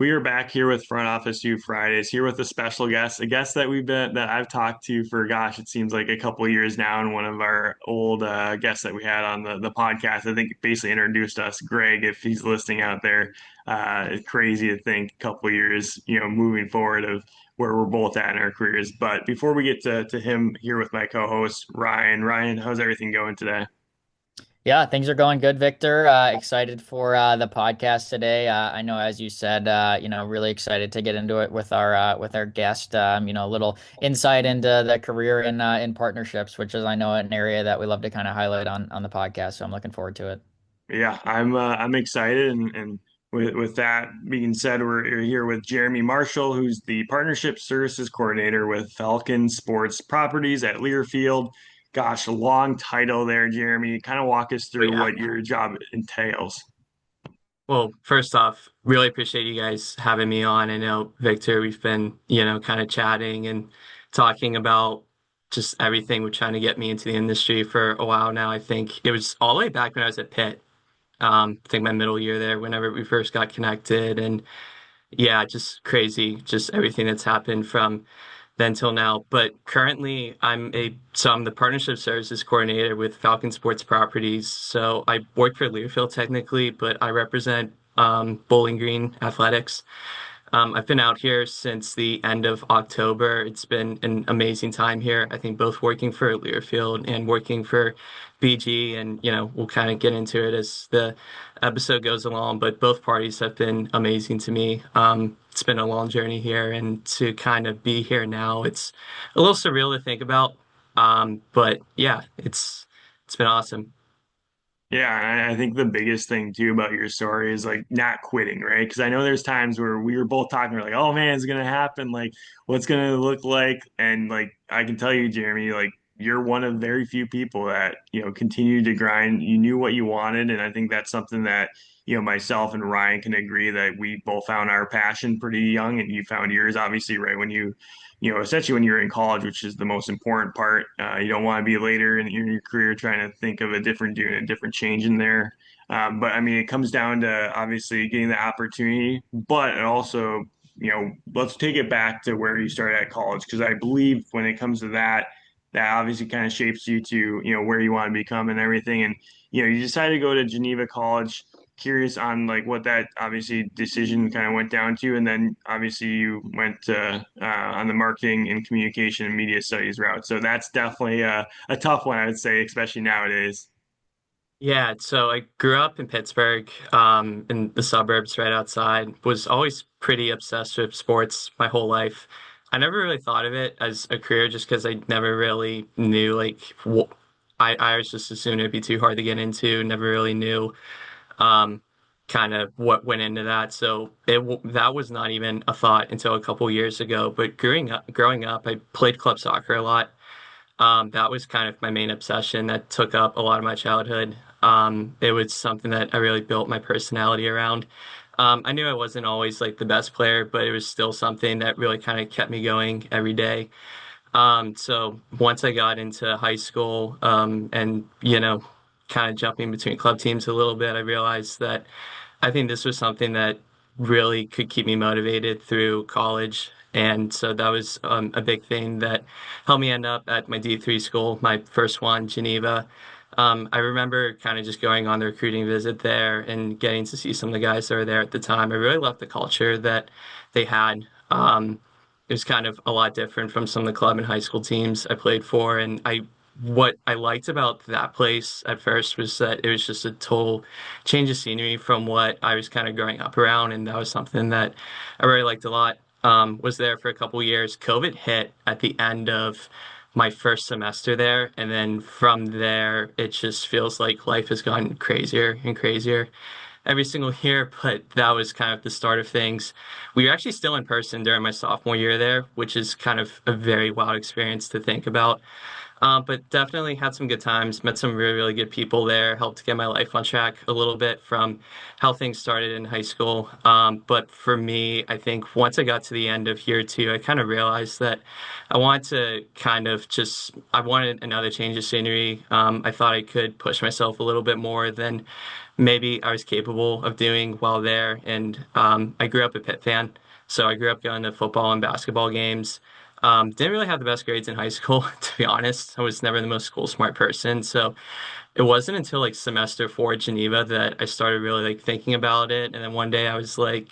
We are back here with Front Office U Fridays, here with a special guest, a guest that I've talked to for gosh, it seems like a couple of years now, and one of our old guests that we had on the podcast. I think basically introduced us, Greg, if he's listening out there. It's crazy to think a couple of years, moving forward of where we're both at in our careers. But before we get to him here with my co-host Ryan, how's everything going today? Yeah, things are going good, Victor. Excited for the podcast today. I know, as you said, really excited to get into it with our guest. A little insight into the career in partnerships, which is I know an area that we love to kind of highlight on the podcast. So I'm looking forward to it. Yeah, I'm excited, and with that being said, we're here with Jeremy Marshall, who's the Partnership Services Coordinator with Falcon Sports Properties at Learfield. Gosh, a long title there, Jeremy. Kind of walk us But through yeah. what your job entails. Well, first off, really appreciate you guys having me on. I know, Victor, we've been, kind of chatting and talking about just everything. We're trying to get me into the industry for a while now. I think it was all the way back when I was at Pitt. I think my middle year there, whenever we first got connected. And yeah, just crazy, just everything that's happened from then till now. But currently, I'm the partnership services coordinator with Falcon Sports Properties. So I work for Learfield technically, but I represent Bowling Green Athletics. I've been out here since the end of October. It's been an amazing time here. I think both working for Learfield and working for BG, and we'll kind of get into it as the episode goes along. But both parties have been amazing to me. It's been a long journey here, and to kind of be here now, it's a little surreal to think about. But yeah, it's been awesome. Yeah, and I think the biggest thing too about your story is like not quitting, right? Because I know there's times where we were both talking, we're like, "Oh man, it's gonna happen. Like, what's gonna look like?" And like, I can tell you, Jeremy, like you're one of very few people that continue to grind. You knew what you wanted, and I think that's something that myself and Ryan can agree that we both found our passion pretty young, and you found yours obviously right when essentially when you're in college, which is the most important part. You don't want to be later in your career trying to think of doing a different change in there. But I mean, it comes down to obviously getting the opportunity, but it also, let's take it back to where you started at college, because I believe when it comes to that, that obviously kind of shapes you to, where you want to become and everything. And, you decided to go to Geneva College. Curious on like what that obviously decision kind of went down to, and then obviously you went on the marketing and communication and media studies route. So that's definitely a tough one, I would say, especially nowadays. Yeah, so I grew up in Pittsburgh, in the suburbs right outside. Was always pretty obsessed with sports my whole life. I never really thought of it as a career just because I never really knew I was just assumed it'd be too hard to get into. Never really knew um, kind of what went into that. So that was not even a thought until a couple years ago. But growing up, I played club soccer a lot. That was kind of my main obsession that took up a lot of my childhood. It was something that I really built my personality around. I knew I wasn't always like the best player, but it was still something that really kind of kept me going every day. So once I got into high school, and kind of jumping between club teams a little bit, I realized that I think this was something that really could keep me motivated through college. And so that was a big thing that helped me end up at my D3 school, my first one, Geneva. I remember kind of just going on the recruiting visit there and getting to see some of the guys that were there at the time. I really loved the culture that they had. It was kind of a lot different from some of the club and high school teams I played for. And what I liked about that place at first was that it was just a total change of scenery from what I was kind of growing up around. And that was something that I really liked a lot. Was there for a couple years. COVID hit at the end of my first semester there. And then from there, it just feels like life has gotten crazier and crazier every single year, but that was kind of the start of things. We were actually still in person during my sophomore year there, which is kind of a very wild experience to think about. But definitely had some good times, met some really, really good people there, helped get my life on track a little bit from how things started in high school. But for me, I think once I got to the end of year two, I kind of realized that I wanted to I wanted another change of scenery. I thought I could push myself a little bit more than maybe I was capable of doing while there. And I grew up a Pitt fan. So I grew up going to football and basketball games. Didn't really have the best grades in high school, to be honest. I was never the most school smart person. So it wasn't until like semester four at Geneva that I started really like thinking about it. And then one day I was like,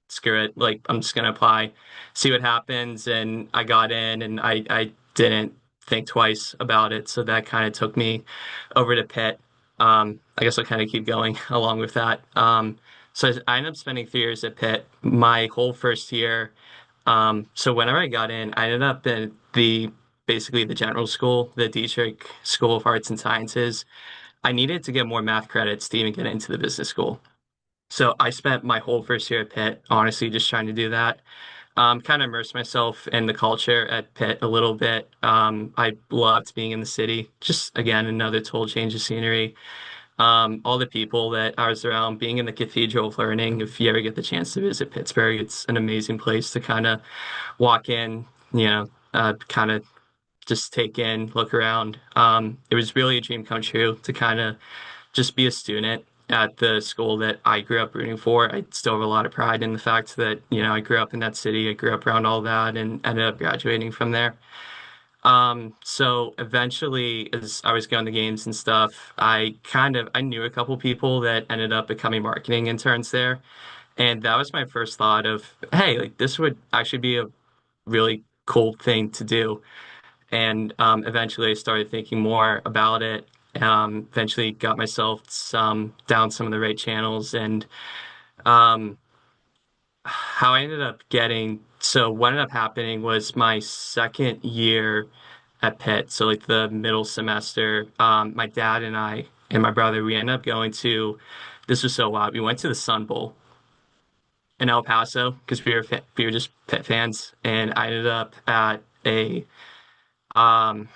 screw it. Like, I'm just gonna apply, see what happens. And I got in and I didn't think twice about it. So that kind of took me over to Pitt. I guess I'll kind of keep going along with that. So I ended up spending 3 years at Pitt. My whole first year. So whenever I got in, I ended up in the basically the general school, the Dietrich School of Arts and Sciences. I needed to get more math credits to even get into the business school. So I spent my whole first year at Pitt, honestly, just trying to do that. Kind of immerse myself in the culture at Pitt a little bit. I loved being in the city. Just again, another total change of scenery. All the people that I was around, being in the Cathedral of Learning. If you ever get the chance to visit Pittsburgh, it's an amazing place to kind of walk in, kind of just take in, look around. It was really a dream come true to kind of just be a student at the school that I grew up rooting for. I still have a lot of pride in the fact that, I grew up in that city. I grew up around all that and ended up graduating from there. So eventually, as I was going to games and stuff, I knew a couple people that ended up becoming marketing interns there. And that was my first thought of, hey, like this would actually be a really cool thing to do. And eventually I started thinking more about it. Eventually got myself down some of the right channels and um, how I ended up so what ended up happening was my second year at Pitt, so like the middle semester, my dad and I and my brother, we ended up going to, this was so wild, we went to the Sun Bowl in El Paso because we were just Pitt fans, and I ended up at a um,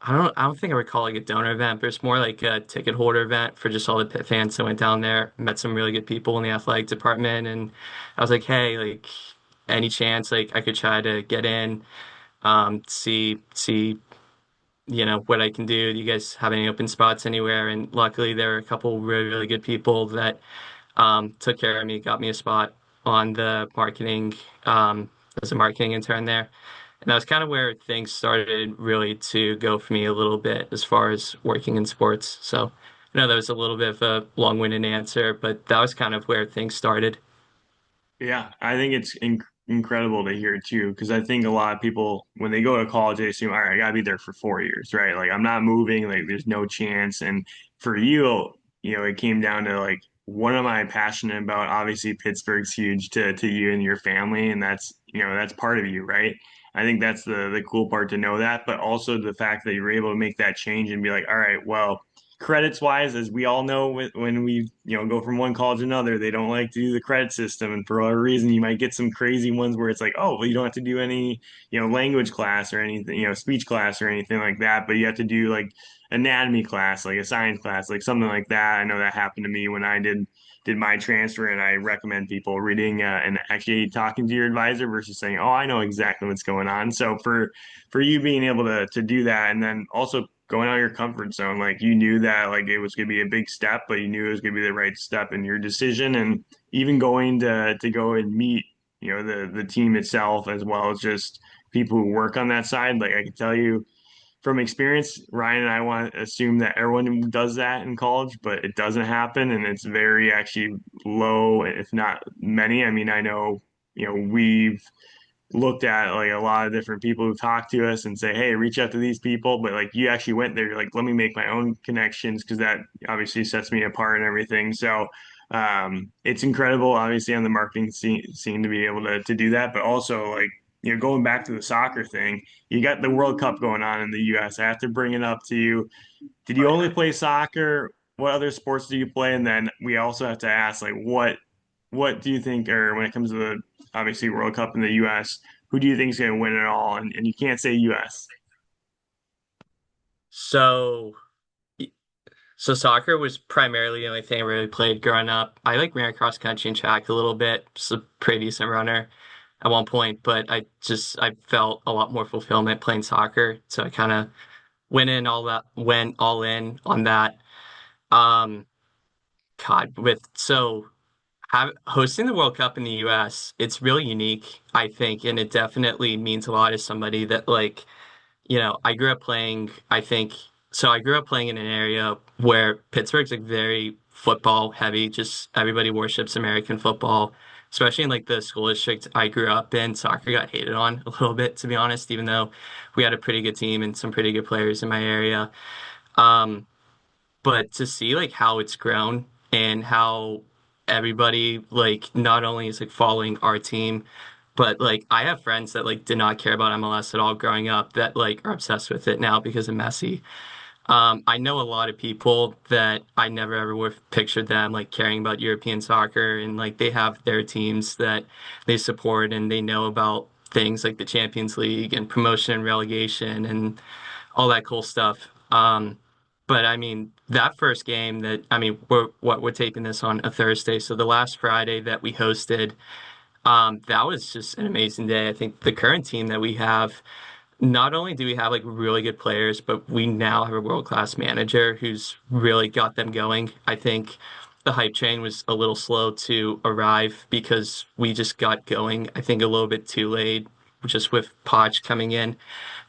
I don't think I would call it like a donor event, but it's more like a ticket holder event for just all the Pitt fans that went down there, met some really good people in the athletic department, and I was like, hey, like any chance like I could try to get in, see what I can do. Do you guys have any open spots anywhere? And luckily there were a couple really, really good people that took care of me, got me a spot on the marketing as a marketing intern there. And that was kind of where things started really to go for me a little bit as far as working in sports. So I know that was a little bit of a long-winded answer, but that was kind of where things started. Yeah, I think it's incredible to hear too, because I think a lot of people, when they go to college, they assume, all right, I gotta be there for 4 years, right? Like I'm not moving, like there's no chance. And for you, it came down to like, what am I passionate about? Obviously, Pittsburgh's huge to you and your family, and that's part of you, right? I think that's the cool part to know that, but also the fact that you're able to make that change and be like, all right, well, credits wise, as we all know, when we go from one college to another, they don't like to do the credit system, and for whatever reason, you might get some crazy ones where it's like, oh, well, you don't have to do any language class or anything, speech class or anything like that, but you have to do like anatomy class, like a science class, like something like that. I know that happened to me when I did my transfer, and I recommend people reading and actually talking to your advisor versus saying, oh, I know exactly what's going on. So for you being able to do that, and then also going out of your comfort zone. Like you knew that like it was going to be a big step, but you knew it was going to be the right step in your decision. And even going to go and meet, the team itself as well as just people who work on that side. Like I can tell you from experience, Ryan and I want to assume that everyone does that in college, but it doesn't happen, and it's very actually low, if not many. I mean, I know, we've looked at like a lot of different people who talk to us and say, hey, reach out to these people. But like you actually went there, you're like, let me make my own connections because that obviously sets me apart and everything. So it's incredible, obviously, on the marketing scene to be able to do that. But also, like, going back to the soccer thing, you got the World Cup going on in the US. I have to bring it up to you. Did you only play soccer? What other sports do you play? And then we also have to ask, like, what do you think, or when it comes to the obviously World Cup in the U.S., who do you think is going to win it all? And you can't say U.S. So so soccer was primarily the only thing I really played growing up. I like ran cross country and track a little bit, just a pretty decent runner at one point, but I felt a lot more fulfillment playing soccer. So I kind of went all in on that. Um, God, with so hosting the World Cup in the US, it's really unique, I think, and it definitely means a lot as somebody that I grew up playing, I grew up playing in an area where Pittsburgh's like very football heavy, just everybody worships American football, especially in like the school district I grew up in. Soccer got hated on a little bit, to be honest, even though we had a pretty good team and some pretty good players in my area. Um, but to see like how it's grown and how everybody like not only is like following our team, but like I have friends that like did not care about MLS at all growing up that like are obsessed with it now because of Messi. I know a lot of people that I never ever would have pictured them like caring about European soccer, and like they have their teams that they support and they know about things like the Champions League and promotion and relegation and all that cool stuff. But I mean, that first game that I mean, we're taping this on a Thursday, so the last Friday that we hosted, that was just an amazing day. I think the current team that we have, not only do we have like really good players, but we now have a world-class manager who's really got them going. I think the hype train was a little slow to arrive because we just got going, I think a little bit too late, just with Poch coming in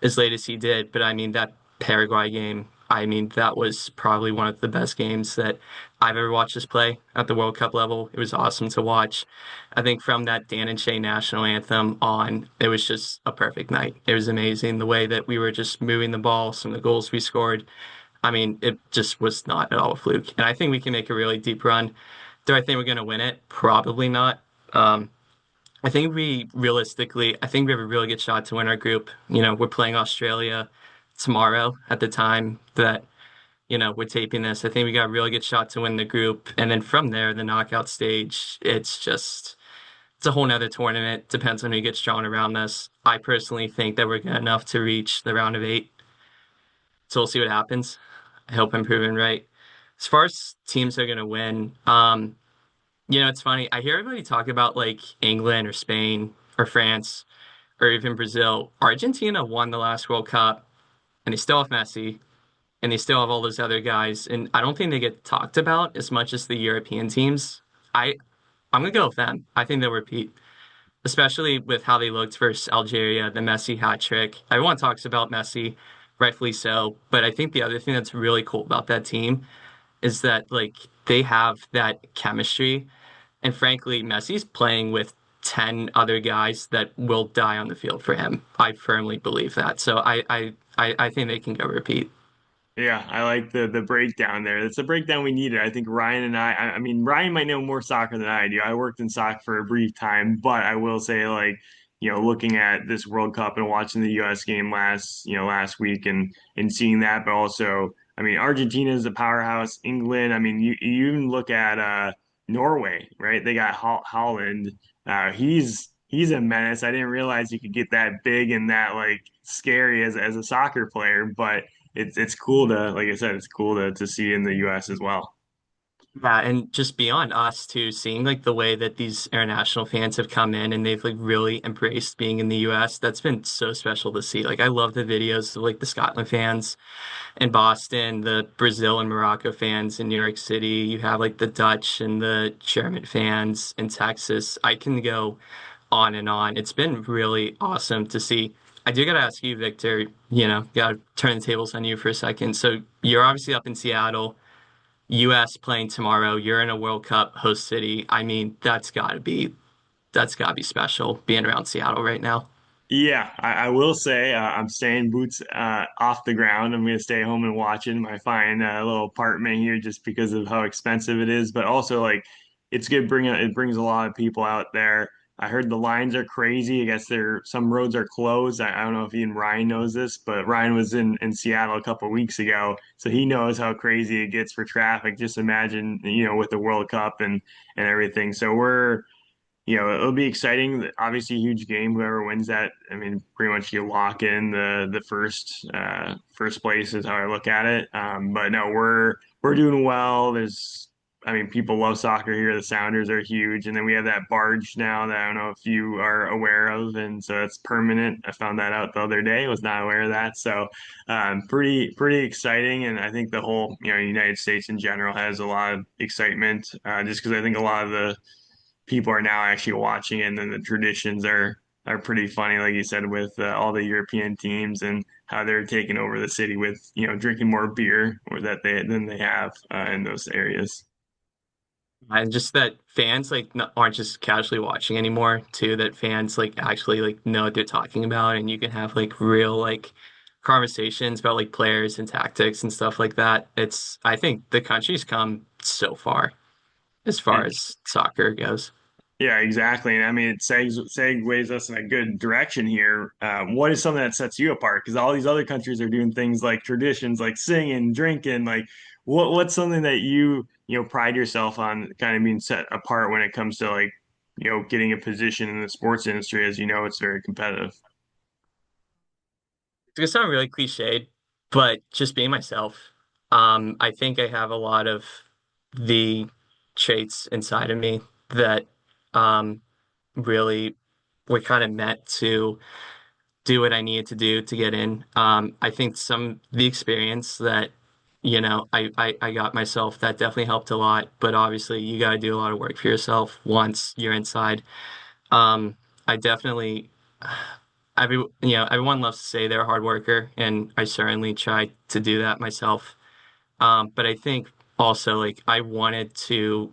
as late as he did. But I mean, that Paraguay game, I mean, that was probably one of the best games that I've ever watched us play at the World Cup level. It was awesome to watch. I think from that Dan and Shay national anthem on, it was just a perfect night. It was amazing the way that we were just moving the ball, some of the goals we scored. I mean, it just was not at all a fluke. And I think we can make a really deep run. Do I think we're going to win it? Probably not. I think we have a really good shot to win our group. We're playing Australia tomorrow at the time that, we're taping this. I think we got a really good shot to win the group. And then from there, the knockout stage, it's a whole nother tournament. Depends on who gets drawn around this. I personally think that we're good enough to reach the round of eight. So we'll see what happens. I hope I'm proven right. As far as teams that are going to win, it's funny. I hear everybody talk about like England or Spain or France or even Brazil. Argentina won the last World Cup and they still have Messi and they still have all those other guys. And I don't think they get talked about as much as the European teams. I I'm gonna go with them. I think they'll repeat, especially with how they looked versus Algeria, the Messi hat trick. Everyone talks about Messi, rightfully so. But I think the other thing that's really cool about that team is that like they have that chemistry. And frankly, Messi's playing with 10 other guys that will die on the field for him. I firmly believe that. So I think they can go repeat. Yeah, I like the breakdown there. It's a breakdown we needed. I think Ryan and I mean, Ryan might know more soccer than I do. I worked in soccer for a brief time, but I will say, like, looking at this World Cup and watching the US game last week and seeing that, but also, I mean, Argentina is a powerhouse. England, I mean, you even look at Norway, right? They got Holland. He's a menace. I didn't realize you could get that big and that like scary as a soccer player, but it's cool to, like I said, it's cool to see in the US as well. Yeah, and just beyond us too, seeing like the way that these international fans have come in and they've like really embraced being in the US, that's been so special to see. Like I love the videos of like the Scotland fans in Boston, the Brazil and Morocco fans in New York City. You have like the Dutch and the German fans in Texas. I can go on and on. It's been really awesome to see. I do gotta ask you, Victor, gotta turn the tables on you for a second. So you're obviously up in Seattle. US playing tomorrow. You're in a World Cup host city. I mean, that's gotta be special being around Seattle right now. Yeah, I will say I'm staying boots off the ground. I'm going to stay home and watch it in my fine little apartment here just because of how expensive it is. But also, like, it's good. It brings a lot of people out there. I heard the lines are crazy. I guess some roads are closed. I don't know if even Ryan knows this, but Ryan was in Seattle a couple of weeks ago, so he knows how crazy it gets for traffic. Just imagine, with the World Cup and everything. So we're it'll be exciting. Obviously, a huge game. Whoever wins that, I mean, pretty much you lock in the first place is how I look at it. But no, we're doing well. I mean, people love soccer here. The Sounders are huge, and then we have that barge now that I don't know if you are aware of, and so it's permanent. I found that out the other day. Was not aware of that. So, pretty exciting, and I think the whole United States in general has a lot of excitement, just because I think a lot of the people are now actually watching it, and then the traditions are pretty funny, like you said, with all the European teams and how they're taking over the city with drinking more beer or that they than they have in those areas. And just that fans like aren't just casually watching anymore, too, that fans like actually like know what they're talking about, and you can have like real like conversations about like players and tactics and stuff like that. I think the country's come so far And as soccer goes. yeah, exactly. And I mean, it segues us in a good direction here. What is something that sets you apart? Because all these other countries are doing things like traditions, like singing, drinking. Like, what's something that you pride yourself on, kind of being set apart when it comes to like getting a position in the sports industry? As you know, it's very competitive. It's gonna sound really cliched, but just being myself. I think I have a lot of the traits inside of me that um, really were kind of meant to do what I needed to do to get in. I think the experience that I got myself that definitely helped a lot. But obviously, you got to do a lot of work for yourself once you're inside. I definitely everyone loves to say they're a hard worker, and I certainly try to do that myself. But I think also like I wanted to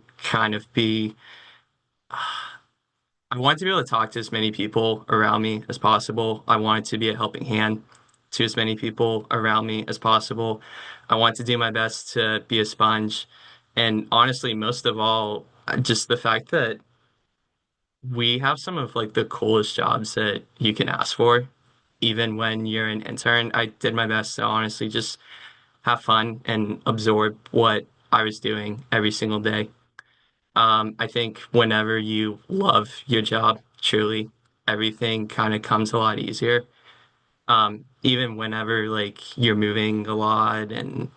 be able to talk to as many people around me as possible. I wanted to be a helping hand to as many people around me as possible. I want to do my best to be a sponge. And honestly, most of all, just the fact that we have some of like the coolest jobs that you can ask for, even when you're an intern. I did my best to honestly just have fun and absorb what I was doing every single day. I think whenever you love your job, truly, everything kind of comes a lot easier. Even whenever like you're moving a lot and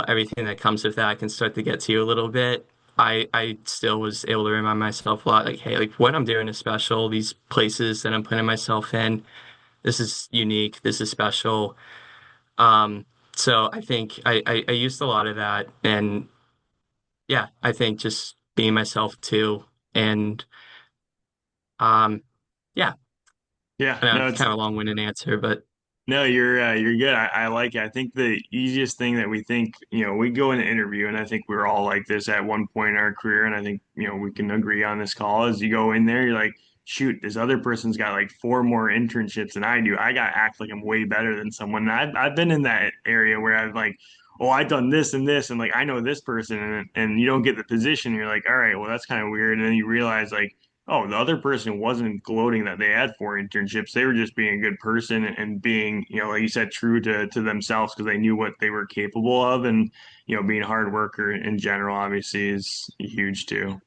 everything that comes with that can start to get to you a little bit. I still was able to remind myself a lot like, hey, like what I'm doing is special. These places that I'm putting myself in, this is unique. This is special. Um, so I think I used a lot of that, and yeah, I think just being myself too, and um, yeah, Yeah, I know no, it's it's kind of a long-winded answer, but No, you're good. I like it. I think the easiest thing that we think, we go in an interview, and I think we're all like this at one point in our career, and I think we can agree on this call. Is you go in there, you're like, shoot, this other person's got like four more internships than I do. I got to act like I'm way better than someone. And I've been in that area where I've like, oh, I've done this and this, and like I know this person, and you don't get the position. You're like, all right, well that's kind of weird, and then you realize like, oh, the other person wasn't gloating that they had four internships. They were just being a good person and being, like you said, true to themselves because they knew what they were capable of. And, being a hard worker in general, obviously, is huge too.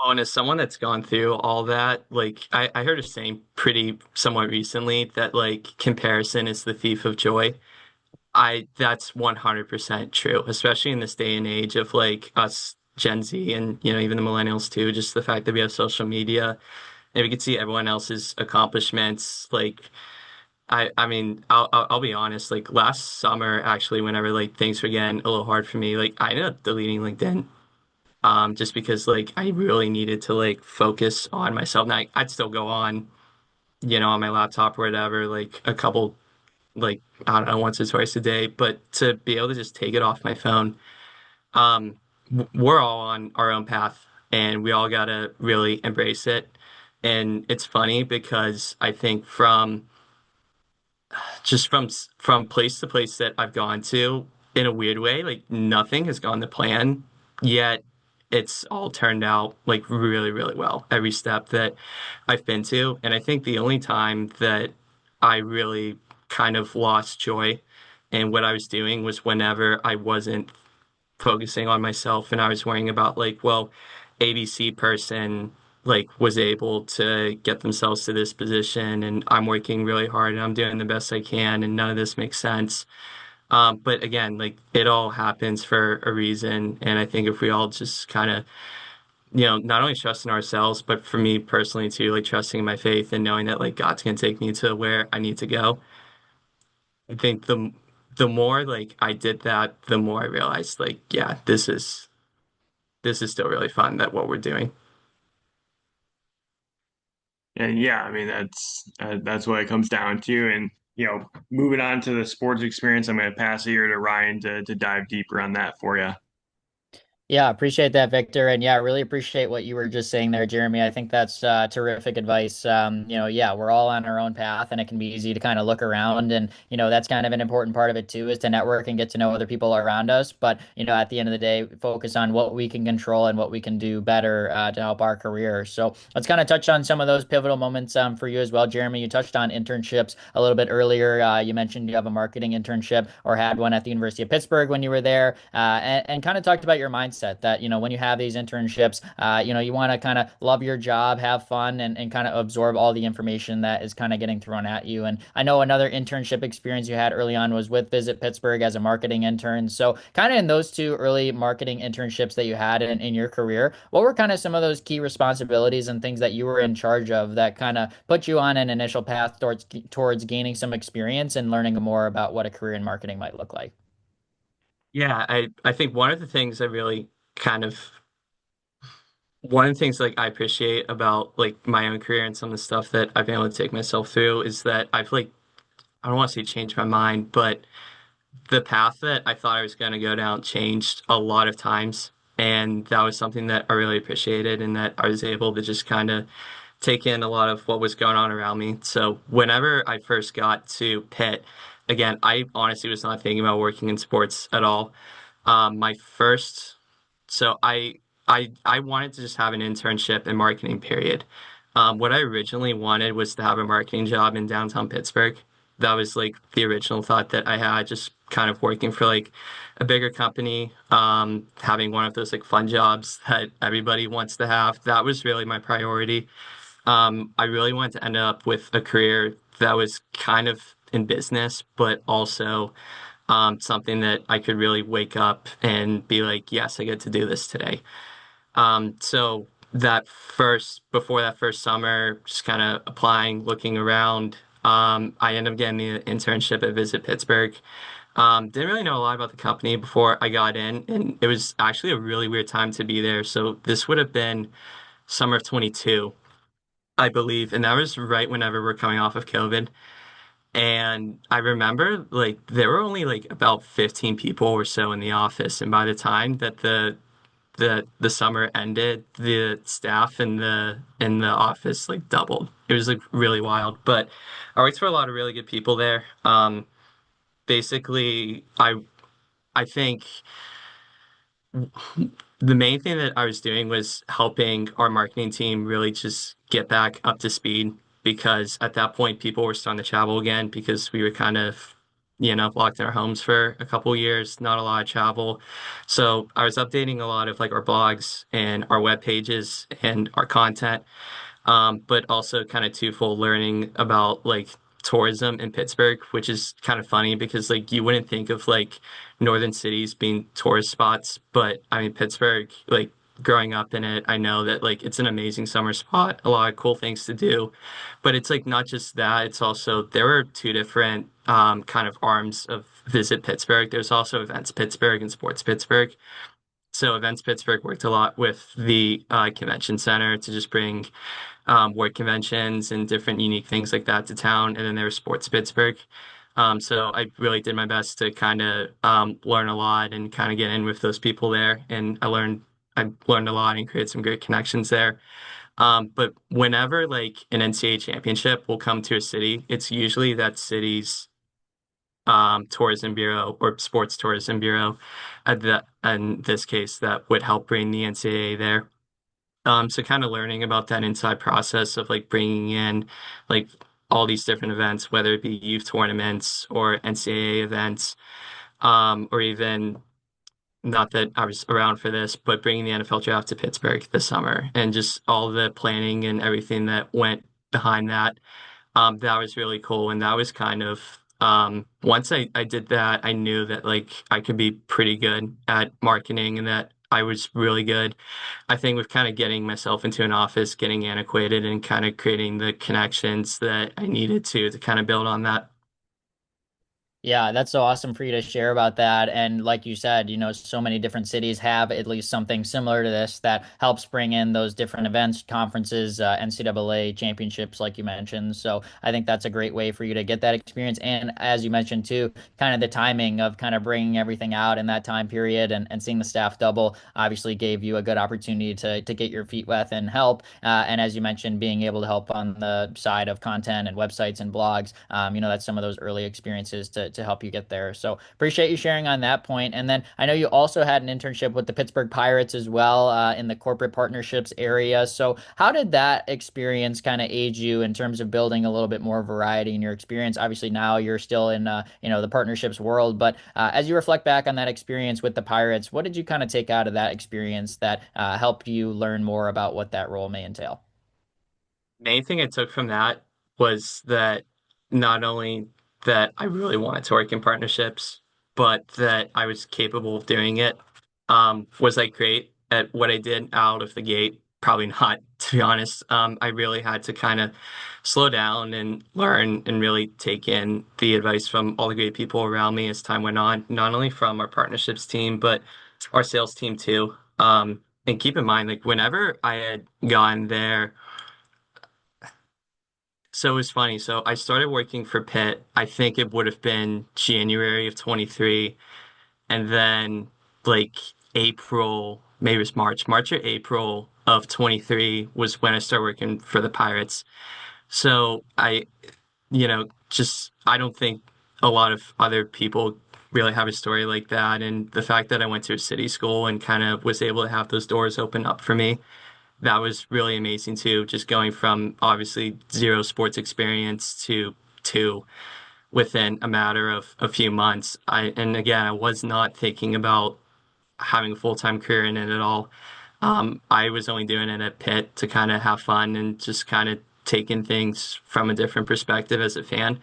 oh, and as someone that's gone through all that, like I heard a saying pretty somewhat recently that like comparison is the thief of joy. I That's 100% true, especially in this day and age of like us Gen Z and even the millennials too. Just the fact that we have social media and we can see everyone else's accomplishments. Like I mean, I'll be honest. Like last summer, actually, whenever like things were getting a little hard for me, like I ended up deleting LinkedIn. Just because like I really needed to like focus on myself. Now I'd still go on, on my laptop or whatever, like a couple, like I don't know, once or twice a day. But to be able to just take it off my phone, we're all on our own path, and we all gotta really embrace it. And it's funny because I think from place to place that I've gone to, in a weird way, like nothing has gone to plan, yet it's all turned out like really, really well. Every step that I've been to. And I think the only time that I really kind of lost joy in what I was doing was whenever I wasn't focusing on myself and I was worrying about like, well, ABC person like was able to get themselves to this position, and I'm working really hard and I'm doing the best I can, and none of this makes sense. But again, like it all happens for a reason, and I think if we all just kind of, not only trust in ourselves, but for me personally too, like trusting in my faith and knowing that like God's gonna take me to where I need to go. I think the more like I did that, the more I realized like, yeah, this is still really fun that what we're doing. And yeah, I mean that's what it comes down to. And moving on to the sports experience, I'm going to pass it here to Ryan to dive deeper on that for you. Yeah, appreciate that, Victor. And yeah, really appreciate what you were just saying there, Jeremy. I think that's terrific advice. Yeah, we're all on our own path, and it can be easy to kind of look around. And, that's kind of an important part of it too, is to network and get to know other people around us. But, at the end of the day, focus on what we can control and what we can do better to help our career. So let's kind of touch on some of those pivotal moments for you as well, Jeremy. You touched on internships a little bit earlier. You mentioned you have a marketing internship or had one at the University of Pittsburgh when you were there, and kind of talked about your mindset that, when you have these internships, you want to kind of love your job, have fun, and kind of absorb all the information that is kind of getting thrown at you. And I know another internship experience you had early on was with Visit Pittsburgh as a marketing intern. So kind of in those two early marketing internships that you had in your career, what were kind of some of those key responsibilities and things that you were in charge of that kind of put you on an initial path towards gaining some experience and learning more about what a career in marketing might look like? Yeah, I think one of the things I really kind of one of the things like I appreciate about like my own career and some of the stuff that I've been able to take myself through is that I've like I don't want to say changed my mind, but the path that I thought I was going to go down changed a lot of times. And that was something that I really appreciated and that I was able to just kind of take in a lot of what was going on around me. So whenever I first got to Pitt, again, I honestly was not thinking about working in sports at all. My first, so I wanted to just have an internship in marketing, period. What I originally wanted was to have a marketing job in downtown Pittsburgh. That was like the original thought that I had, just kind of working for like a bigger company, having one of those like fun jobs that everybody wants to have. That was really my priority. I really wanted to end up with a career that was kind of in business, but also something that I could really wake up and be like, yes, I get to do this today. So before that first summer, just kind of applying, looking around, I ended up getting the internship at Visit Pittsburgh. Didn't really know a lot about the company before I got in, and it was actually a really weird time to be there. So this would have been summer of 22, I believe, and that was right whenever we're coming off of COVID. And I remember like there were only like about 15 people or so in the office, and by the time that the summer ended, the staff in the office like doubled. It was like really wild. But I worked for a lot of really good people there. Basically, I think the main thing that I was doing was helping our marketing team really just get back up to speed because at that point people were starting to travel again because we were kind of, locked in our homes for a couple years, not a lot of travel. So I was updating a lot of like our blogs and our web pages and our content, but also kind of twofold learning about like tourism in Pittsburgh, which is kind of funny because like you wouldn't think of like northern cities being tourist spots, but I mean Pittsburgh, like growing up in it, I know that like it's an amazing summer spot, a lot of cool things to do, but it's like not just that, it's also there were two different kind of arms of Visit Pittsburgh. There's also Events Pittsburgh and Sports Pittsburgh. So Events Pittsburgh worked a lot with the convention center to just bring work conventions and different unique things like that to town. And then there was Sports Pittsburgh. So I really did my best to kind of learn a lot and kind of get in with those people there. And I learned a lot and created some great connections there. But whenever like an NCAA championship will come to a city, it's usually that city's tourism bureau or sports tourism bureau, in this case, that would help bring the NCAA there. So kind of learning about that inside process of like bringing in like all these different events, whether it be youth tournaments or NCAA events, or even not that I was around for this, but bringing the NFL draft to Pittsburgh this summer and just all the planning and everything that went behind that. That was really cool. And that was kind of, once I did that, I knew that like I could be pretty good at marketing and that I was really good. I think with kind of getting myself into an office, getting antiquated and kind of creating the connections that I needed to kind of build on that. Yeah, that's so awesome for you to share about that. And like you said, so many different cities have at least something similar to this that helps bring in those different events, conferences, NCAA championships, like you mentioned. So I think that's a great way for you to get that experience. And as you mentioned too, kind of the timing of kind of bringing everything out in that time period and seeing the staff double obviously gave you a good opportunity to get your feet wet and help. And as you mentioned, being able to help on the side of content and websites and blogs, that's some of those early experiences to help you get there. So appreciate you sharing on that point. And then I know you also had an internship with the Pittsburgh Pirates as well in the corporate partnerships area. So how did that experience kind of aid you in terms of building a little bit more variety in your experience? Obviously now you're still in the partnerships world, but as you reflect back on that experience with the Pirates, what did you kind of take out of that experience that helped you learn more about what that role may entail? Main thing I took from that was that not only that I really wanted to work in partnerships, but that I was capable of doing it. Was I great at what I did out of the gate? Probably not, to be honest. I really had to kind of slow down and learn and really take in the advice from all the great people around me as time went on, not only from our partnerships team, but our sales team too. And keep in mind, like whenever I had gone there, so it was funny. So I started working for Pitt. I think it would have been January of 23. And then like April, maybe it was March or April of 23 was when I started working for the Pirates. So I don't think a lot of other people really have a story like that. And the fact that I went to a city school and kind of was able to have those doors open up for me, that was really amazing too. Just going from obviously zero sports experience to two within a matter of a few months. And again, I was not thinking about having a full-time career in it at all. I was only doing it at Pitt to kind of have fun and just kind of taking things from a different perspective as a fan.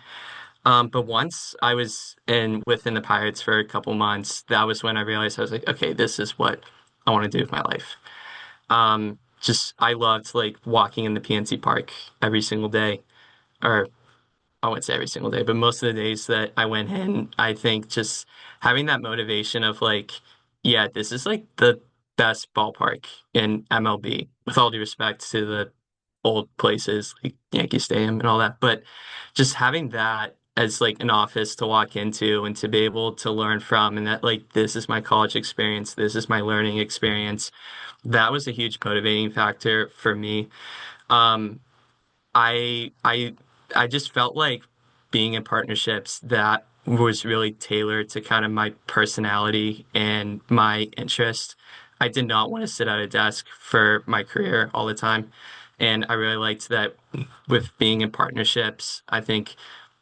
But once I was in within the Pirates for a couple months, that was when I realized I was like, okay, this is what I want to do with my life. Just I loved like walking in the PNC Park every single day, or I wouldn't say every single day, but most of the days that I went in, I think just having that motivation of like, yeah, this is like the best ballpark in MLB, with all due respect to the old places like Yankee Stadium and all that. But just having that as like an office to walk into and to be able to learn from, and that like this is my college experience, this is my learning experience. That was a huge motivating factor for me. Um, I I I just felt like being in partnerships that was really tailored to kind of my personality and my interest. I did not want to sit at a desk for my career all the time. And I really liked that with being in partnerships. I think,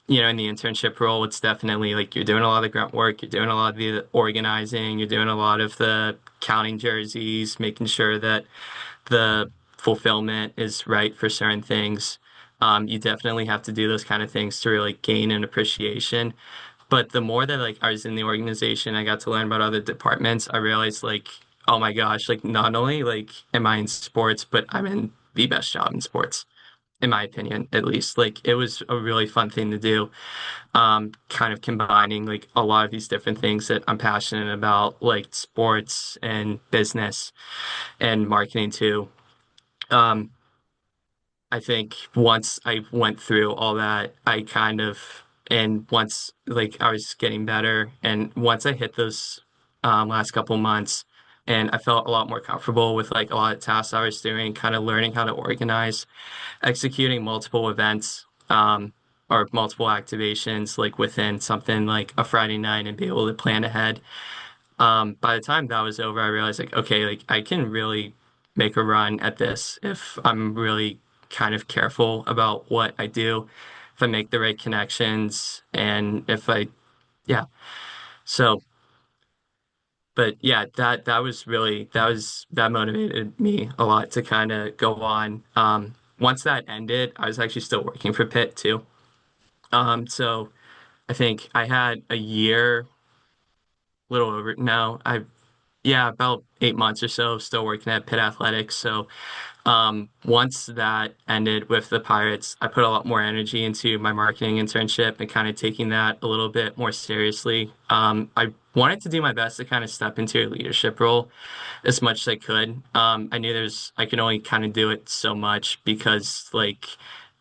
in the internship role, it's definitely like you're doing a lot of the grunt work, you're doing a lot of the organizing, you're doing a lot of the counting jerseys, making sure that the fulfillment is right for certain things. You definitely have to do those kind of things to really gain an appreciation. But the more that like I was in the organization, I got to learn about other departments. I realized like, oh my gosh, like not only like am I in sports, but I'm in the best job in sports, in my opinion, at least. Like it was a really fun thing to do. Kind of combining like a lot of these different things that I'm passionate about, like sports and business and marketing too. Um, I think once I went through all that, and once like I was getting better, and once I hit those last couple months, and I felt a lot more comfortable with like a lot of tasks I was doing, kind of learning how to organize, executing multiple events, or multiple activations, like within something like a Friday night and be able to plan ahead. By the time that was over, I realized like, okay, like I can really make a run at this if I'm really kind of careful about what I do, if I make the right connections, and if I, yeah. So But yeah, that motivated me a lot to kind of go on. Once that ended, I was actually still working for Pitt too. So I think I had a year, little over, no, I yeah, about 8 months or so still working at Pitt Athletics. So once that ended with the Pirates, I put a lot more energy into my marketing internship and kind of taking that a little bit more seriously. I wanted to do my best to kind of step into a leadership role as much as I could. I knew I could only kind of do it so much because like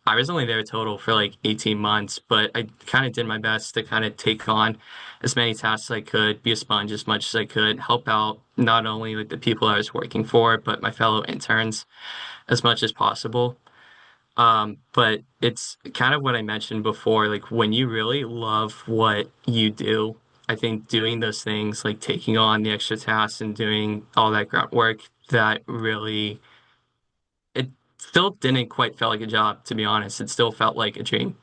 I was only there total for like 18 months, but I kind of did my best to kind of take on as many tasks as I could, be a sponge as much as I could, help out not only like the people I was working for, but my fellow interns as much as possible. But it's kind of what I mentioned before, like when you really love what you do, I think doing those things, like taking on the extra tasks and doing all that grunt work, that really, it still didn't quite feel like a job, to be honest. It still felt like a dream.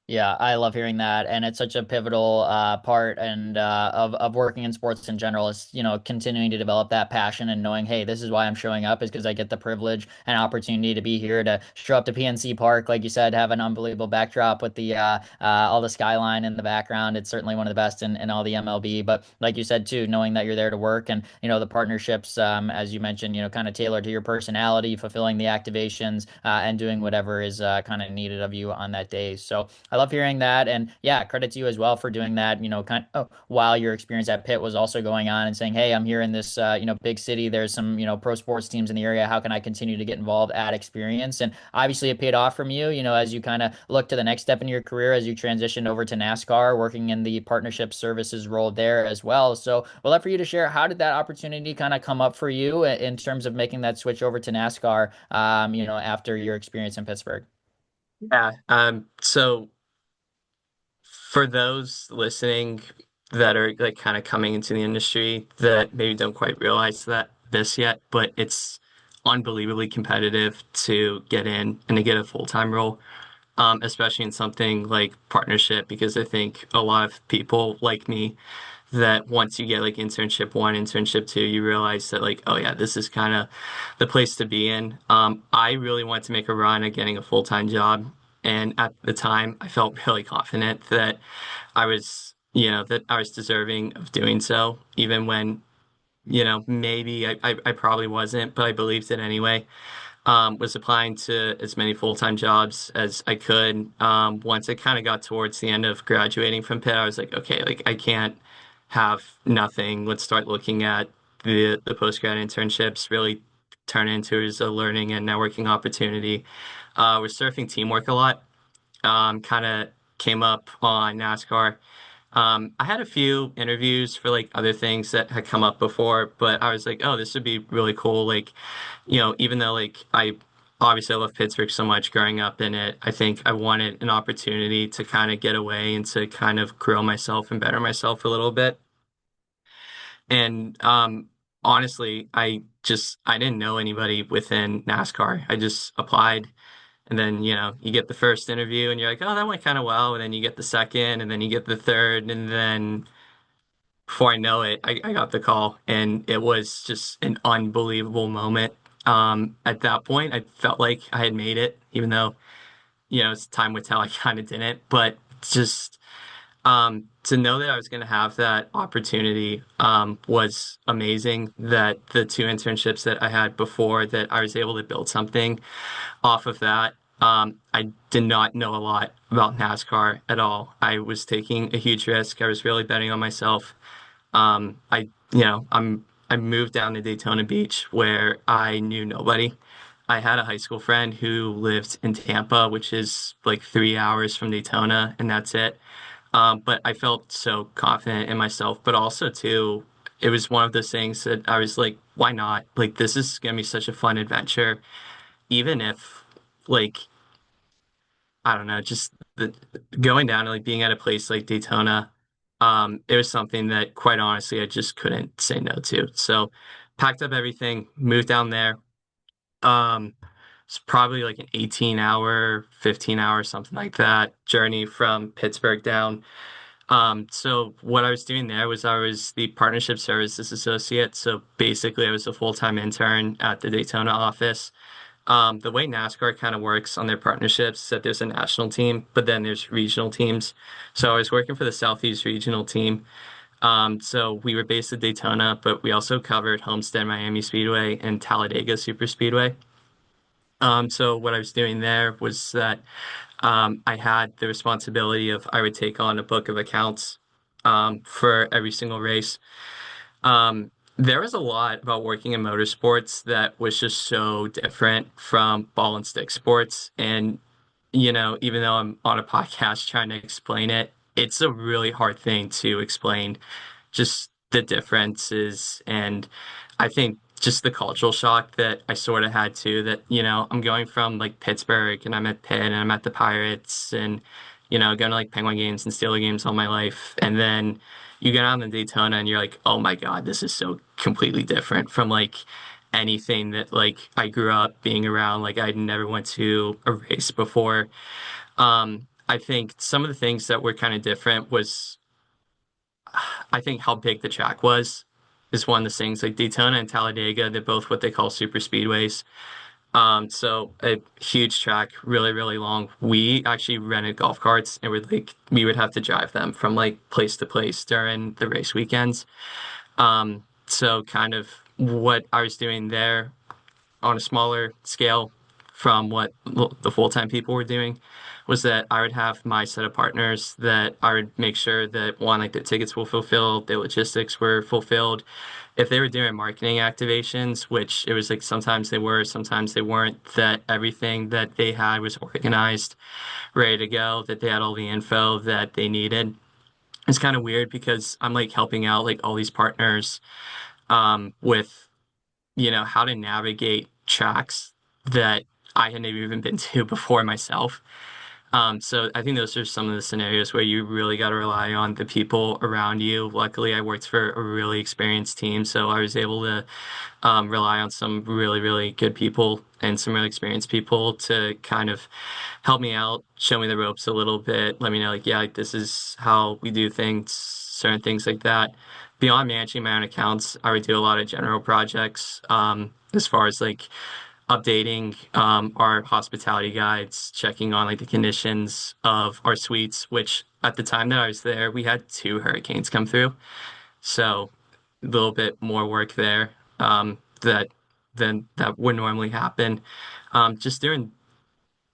Yeah, I love hearing that, and it's such a pivotal part and of working in sports in general is continuing to develop that passion and knowing, hey, this is why I'm showing up is because I get the privilege and opportunity to be here to show up to PNC Park, like you said, have an unbelievable backdrop with the all the skyline in the background. It's certainly one of the best in all the MLB. But like you said too, knowing that you're there to work and the partnerships, as you mentioned, kind of tailored to your personality, fulfilling the activations and doing whatever is kind of needed of you on that day. So. I love hearing that. And yeah, credit to you as well for doing that, kind of while your experience at Pitt was also going on and saying, hey, I'm here in this, big city. There's some, pro sports teams in the area. How can I continue to get involved, add experience? And obviously it paid off from you, as you kind of look to the next step in your career as you transitioned over to NASCAR, working in the partnership services role there as well. So we'd love for you to share how did that opportunity kind of come up for you in terms of making that switch over to NASCAR, after your experience in Pittsburgh? Yeah. So for those listening that are like kind of coming into the industry that maybe don't quite realize that this yet, but it's unbelievably competitive to get in and to get a full-time role, especially in something like partnership, because I think a lot of people like me that once you get like internship one, internship two, you realize that like, oh yeah, this is kind of the place to be in. I really wanted to make a run at getting a full-time job. And at the time, I felt really confident that that I was deserving of doing so, even when, maybe I probably wasn't, but I believed it anyway. Was applying to as many full-time jobs as I could. Once I kind of got towards the end of graduating from Pitt, I was like, okay, like I can't have nothing. Let's start looking at the post-grad internships, really turn into as a learning and networking opportunity. We're surfing teamwork a lot. Kind of came up on NASCAR. I had a few interviews for like other things that had come up before, but I was like, oh, this would be really cool. Like, even though like I love Pittsburgh so much growing up in it, I think I wanted an opportunity to kind of get away and to kind of grow myself and better myself a little bit. And honestly, I didn't know anybody within NASCAR. I just applied. And then, you get the first interview and you're like, oh, that went kind of well. And then you get the second, and then you get the third. And then before I know it, I got the call. And it was just an unbelievable moment. At that point, I felt like I had made it, even though, as time would tell, I kind of didn't. But just to know that I was going to have that opportunity was amazing. That the two internships that I had before, that I was able to build something off of that. I did not know a lot about NASCAR at all. I was taking a huge risk. I was really betting on myself. I, I moved down to Daytona Beach where I knew nobody. I had a high school friend who lived in Tampa, which is like 3 hours from Daytona, and that's it. But I felt so confident in myself, but also too, it was one of those things that I was like, why not? Like, this is gonna be such a fun adventure, even if like I don't know, just going down and like being at a place like Daytona, it was something that quite honestly I just couldn't say no to. So packed up everything, moved down there. Um, it's probably like an 18-hour, 15-hour, something like that journey from Pittsburgh down. So what I was doing there was I was the partnership services associate. So basically, I was a full-time intern at the Daytona office. The way NASCAR kind of works on their partnerships is that there's a national team, but then there's regional teams. So I was working for the Southeast regional team. So we were based at Daytona, but we also covered Homestead Miami Speedway and Talladega Super Speedway. So what I was doing there was that I had the responsibility of I would take on a book of accounts for every single race. There was a lot about working in motorsports that was just so different from ball and stick sports. And, even though I'm on a podcast trying to explain it, it's a really hard thing to explain just the differences. And I think just the cultural shock that I sort of had too, that, I'm going from like Pittsburgh and I'm at Pitt and I'm at the Pirates and, going to like Penguin games and Steeler games all my life. And then you get on the Daytona and you're like, oh my God, this is so completely different from like anything that like I grew up being around. Like I'd never went to a race before. I think some of the things that were kind of different was I think how big the track was is one of the things. Like Daytona and Talladega, they're both what they call super speedways. So a huge track, really, really long. We actually rented golf carts and we would have to drive them from like place to place during the race weekends. So kind of what I was doing there on a smaller scale from what the full-time people were doing was that I would have my set of partners that I would make sure that one, like the tickets were fulfilled, the logistics were fulfilled. If they were doing marketing activations, which it was like sometimes they were, sometimes they weren't, that everything that they had was organized, ready to go, that they had all the info that they needed. It's kind of weird because I'm like helping out like all these partners with how to navigate tracks that I had never even been to before myself. So I think those are some of the scenarios where you really got to rely on the people around you. Luckily, I worked for a really experienced team, so I was able to rely on some really, really good people and some really experienced people to kind of help me out, show me the ropes a little bit, let me know like, yeah, like this is how we do things, certain things like that. Beyond managing my own accounts, I would do a lot of general projects, as far as like updating our hospitality guides, checking on like the conditions of our suites, which at the time that I was there, we had two hurricanes come through. So a little bit more work there that than that would normally happen. Just doing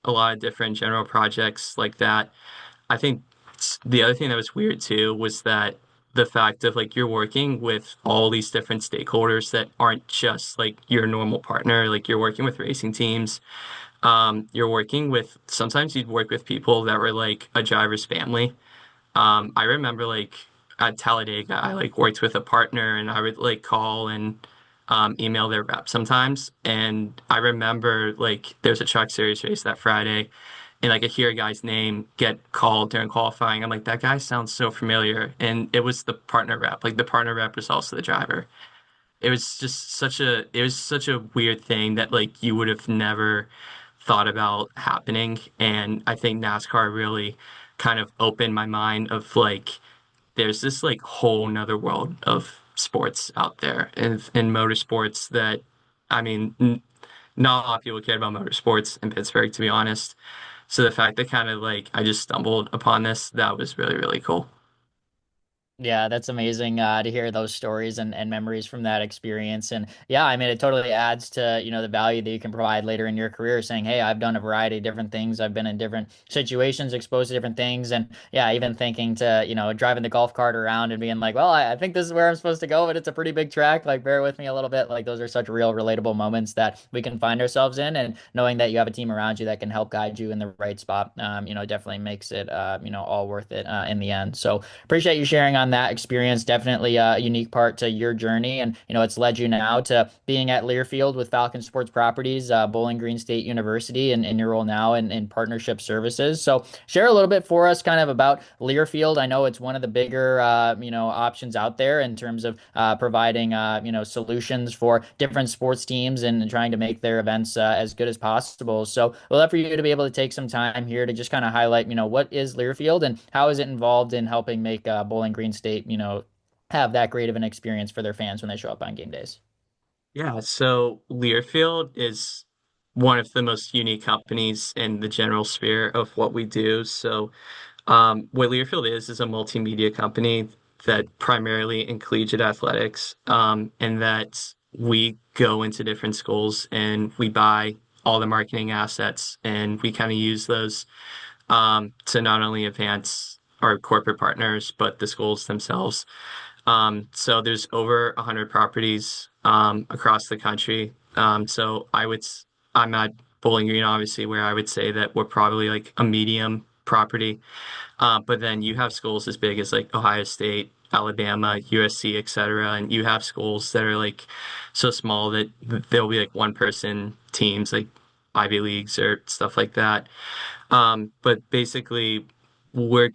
a lot of different general projects like that. I think the other thing that was weird too was that the fact of like you're working with all these different stakeholders that aren't just like your normal partner, like you're working with racing teams. You're working with sometimes you'd work with people that were like a driver's family. I remember like at Talladega, I like worked with a partner and I would like call and email their rep sometimes. And I remember like there's a Truck Series race that Friday, and like I hear a guy's name get called during qualifying. I'm like, that guy sounds so familiar. And it was the partner rep. Like the partner rep was also the driver. It was such a weird thing that like you would have never thought about happening. And I think NASCAR really kind of opened my mind of like there's this like whole nother world of sports out there in motorsports that I mean not a lot of people cared about motorsports in Pittsburgh, to be honest. So the fact that kind of like I just stumbled upon this, that was really, really cool. Yeah, that's amazing to hear those stories and memories from that experience. And yeah, I mean, it totally adds to, the value that you can provide later in your career saying, hey, I've done a variety of different things. I've been in different situations, exposed to different things. And yeah, even thinking to, driving the golf cart around and being like, well, I think this is where I'm supposed to go, but it's a pretty big track. Like, bear with me a little bit. Like, those are such real, relatable moments that we can find ourselves in. And knowing that you have a team around you that can help guide you in the right spot, definitely makes it, all worth it in the end. So appreciate you sharing on on that experience. Definitely a unique part to your journey, and it's led you now to being at Learfield with Falcon Sports Properties, Bowling Green State University, and in your role now in partnership services. So share a little bit for us, kind of about Learfield. I know it's one of the bigger options out there in terms of providing solutions for different sports teams and trying to make their events as good as possible. So we'd love for you to be able to take some time here to just kind of highlight, what is Learfield and how is it involved in helping make Bowling Green State, have that great of an experience for their fans when they show up on game days. Yeah, so Learfield is one of the most unique companies in the general sphere of what we do. So, what Learfield is a multimedia company that primarily in collegiate athletics, and that we go into different schools and we buy all the marketing assets and we kind of use those to not only advance our corporate partners, but the schools themselves. So there's over 100 properties across the country. So I'm at Bowling Green, obviously, where I would say that we're probably like a medium property. But then you have schools as big as like Ohio State, Alabama, USC, et cetera. And you have schools that are like so small that there'll be like one person teams like Ivy Leagues or stuff like that. But basically,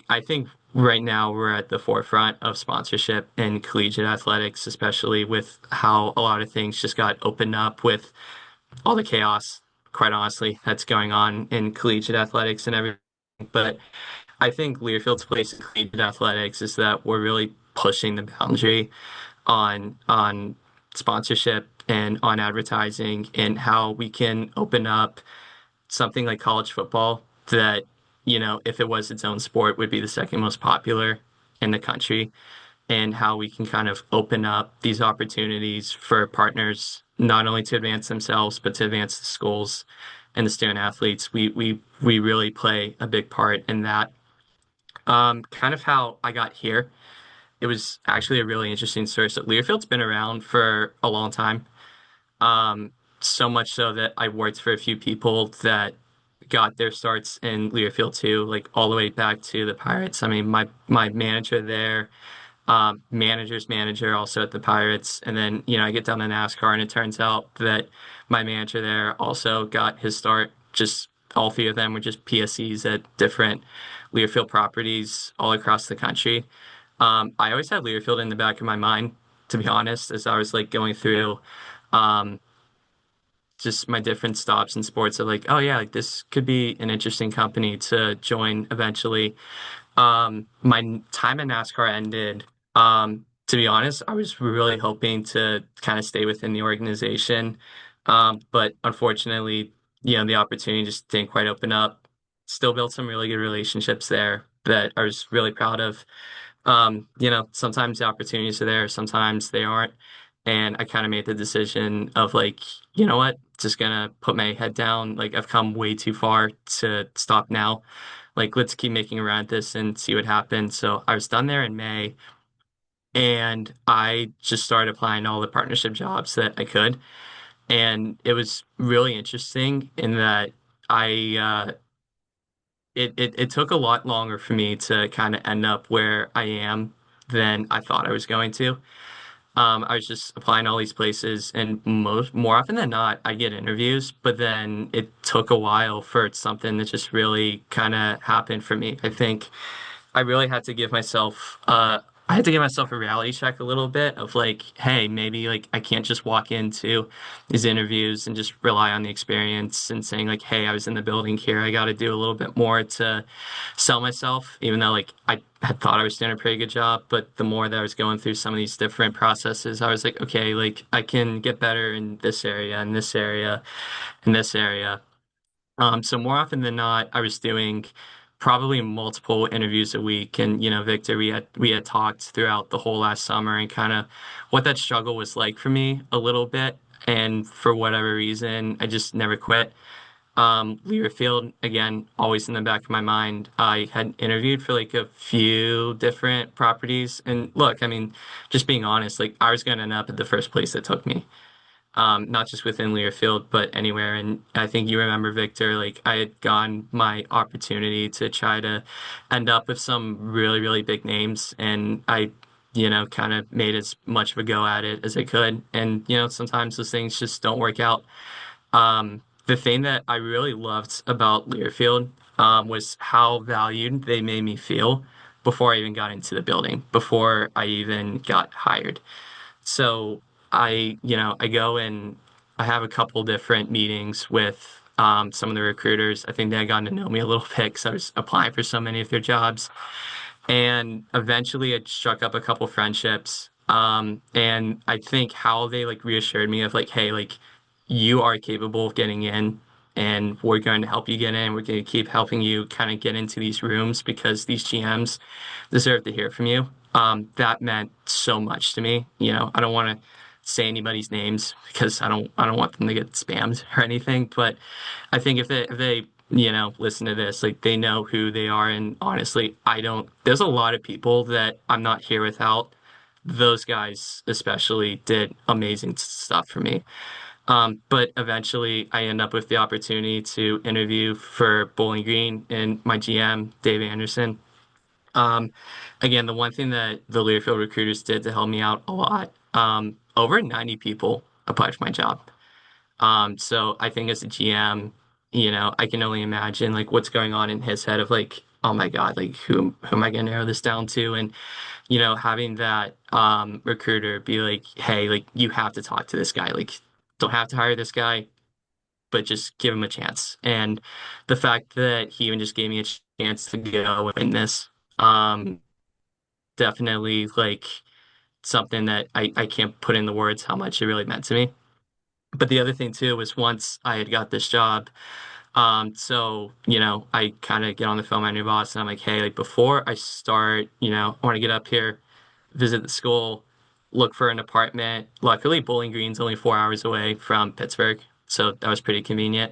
I think right now we're at the forefront of sponsorship in collegiate athletics, especially with how a lot of things just got opened up with all the chaos, quite honestly, that's going on in collegiate athletics and everything. But I think Learfield's place in collegiate athletics is that we're really pushing the boundary on sponsorship and on advertising and how we can open up something like college football that, if it was its own sport, would be the second most popular in the country, and how we can kind of open up these opportunities for partners not only to advance themselves, but to advance the schools and the student athletes. We really play a big part in that. Kind of how I got here. It was actually a really interesting story. So Learfield's been around for a long time. Um, so much so that I worked for a few people that got their starts in Learfield too, like all the way back to the Pirates. I mean, my manager there, manager's manager also at the Pirates, and then I get down to NASCAR, and it turns out that my manager there also got his start. Just all three of them were just PSEs at different Learfield properties all across the country. I always had Learfield in the back of my mind, to be honest, as I was like going through. Um, just my different stops in sports of like, oh yeah, like this could be an interesting company to join eventually. My time in NASCAR ended. To be honest, I was really hoping to kind of stay within the organization. But unfortunately, the opportunity just didn't quite open up. Still built some really good relationships there that I was really proud of. Sometimes the opportunities are there, sometimes they aren't. And I kind of made the decision of like, you know what, just gonna put my head down. Like I've come way too far to stop now. Like let's keep making a run at this and see what happens. So I was done there in May and I just started applying to all the partnership jobs that I could. And it was really interesting in that it took a lot longer for me to kind of end up where I am than I thought I was going to. I was just applying to all these places, and more often than not, I get interviews, but then it took a while for something to just really kind of happen for me. I think I really had to give myself I had to give myself a reality check a little bit of like, hey, maybe like I can't just walk into these interviews and just rely on the experience and saying like, hey, I was in the building here. I got to do a little bit more to sell myself, even though like I had thought I was doing a pretty good job. But the more that I was going through some of these different processes, I was like, okay, like I can get better in this area, in this area, in this area. So more often than not, I was doing probably multiple interviews a week. And Victor, we had talked throughout the whole last summer and kind of what that struggle was like for me a little bit. And for whatever reason, I just never quit. Learfield, again, always in the back of my mind. I had interviewed for like a few different properties. And look, I mean, just being honest, like I was going to end up at the first place that took me. not just within Learfield, but anywhere. And I think you remember, Victor, like I had gone my opportunity to try to end up with some really, really big names. And I, kind of made as much of a go at it as I could. And, sometimes those things just don't work out. The thing that I really loved about Learfield, was how valued they made me feel before I even got into the building, before I even got hired. So I go and I have a couple different meetings with some of the recruiters. I think they had gotten to know me a little bit because I was applying for so many of their jobs. And eventually it struck up a couple friendships. And I think how they like reassured me of like, hey, like you are capable of getting in and we're going to help you get in. We're going to keep helping you kind of get into these rooms because these GMs deserve to hear from you. That meant so much to me. I don't want to say anybody's names because I don't want them to get spammed or anything. But I think if they listen to this, like they know who they are. And honestly, I don't, there's a lot of people that I'm not here without. Those guys especially did amazing stuff for me. But eventually I end up with the opportunity to interview for Bowling Green and my GM, Dave Anderson. Um, Again, the one thing that the Learfield recruiters did to help me out a lot, over 90 people applied for my job. So I think as a GM, I can only imagine like what's going on in his head of like, oh my God, like who am I gonna narrow this down to? And having that recruiter be like, hey, like you have to talk to this guy. Like, don't have to hire this guy, but just give him a chance. And the fact that he even just gave me a chance to go and win this, definitely like something that I can't put in the words how much it really meant to me. But the other thing too was once I had got this job, so I kind of get on the phone with my new boss and I'm like, hey, like before I start, I want to get up here, visit the school, look for an apartment. Luckily, Bowling Green's only 4 hours away from Pittsburgh, so that was pretty convenient.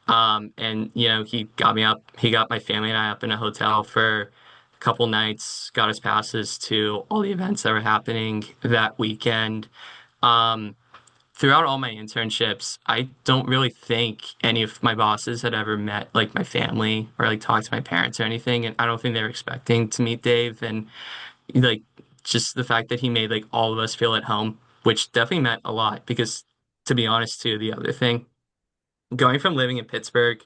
And he got me up, he got my family and I up in a hotel for a couple nights, got us passes to all the events that were happening that weekend. Um, Throughout all my internships, I don't really think any of my bosses had ever met like my family or like talked to my parents or anything. And I don't think they were expecting to meet Dave. And like just the fact that he made like all of us feel at home, which definitely meant a lot because to be honest too, the other thing, going from living in Pittsburgh